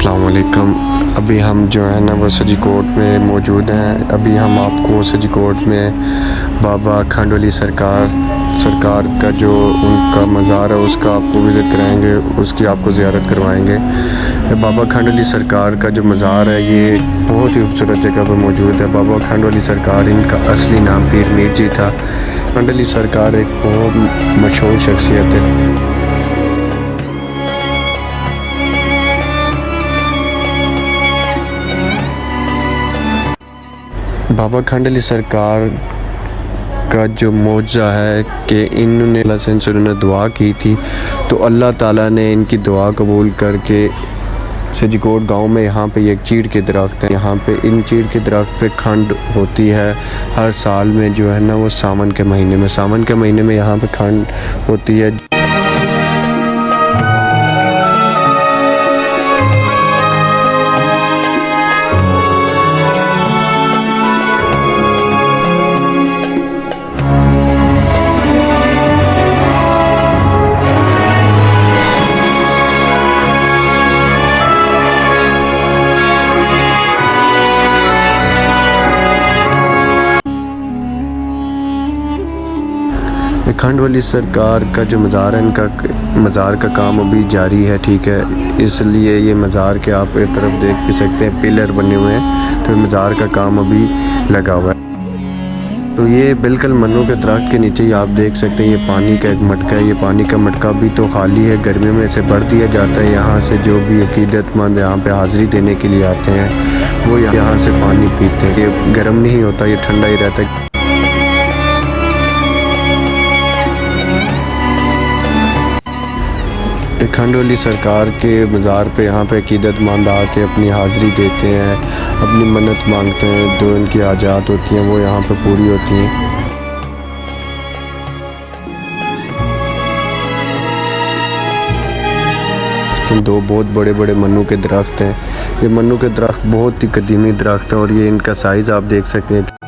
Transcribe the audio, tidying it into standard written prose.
अस्सलाम वालेकुम। अभी हम जो है ना वो सजीकोट में मौजूद हैं। अभी हम आपको सजीकोट में बाबा अखंड वली सरकार का जो उनका मज़ार है उसका आपको विज़िट कराएंगे, उसकी आपको ज़ियारत करवाएंगे। बाबा अखंड वली सरकार का जो मज़ार है ये बहुत ही खूबसूरत जगह पर मौजूद है। बाबा अखंड वली सरकार, इनका असली नाम पीर मीर जी था। अखंड वली सरकार एक बहुत मशहूर शख्सियत है। बाबा अखंड वली सरकार का जो मौजज़ा है कि इन्होंने अल्लाह से उन्होंने दुआ की थी, तो अल्लाह ताला ने इनकी दुआ कबूल करके सजीकोट गांव में यहाँ पे एक चीड़ के दरख्त हैं। यहाँ पे इन चीड़ के दरख्त पे खंड होती है हर साल में, जो है ना वो सावन के महीने में यहाँ पे खंड होती है। अखंड वली सरकार का जो मज़ार है, इनका मज़ार का काम अभी जारी है, ठीक है। इसलिए ये मज़ार के आप एक तरफ देख भी सकते हैं, पिलर बने हुए हैं, तो मज़ार का काम अभी लगा हुआ है। तो ये बिल्कुल मन्नू के दरख्त के नीचे ही आप देख सकते हैं, ये पानी का एक मटका है। ये पानी का मटका भी तो खाली है, गर्मी में इसे भर दिया जाता है। यहाँ से जो भी अकीदतमंद यहाँ पे हाज़िरी देने के लिए आते हैं वो यहाँ से पानी पीते हैं। ये गर्म नहीं होता, ये ठंडा ही रहता है। अखंड वली सरकार के मज़ार पे यहाँ पे अकीदतमंद आके अपनी हाज़िरी देते हैं, अपनी मन्नत मांगते हैं, जो उनकी हाजात होती हैं वो यहाँ पे पूरी होती हैं। तो दो बहुत बड़े बड़े मन्नू के दरख्त हैं। ये मन्नू के दरख्त बहुत ही कदीमी दरख्त है और ये इनका साइज़ आप देख सकते हैं।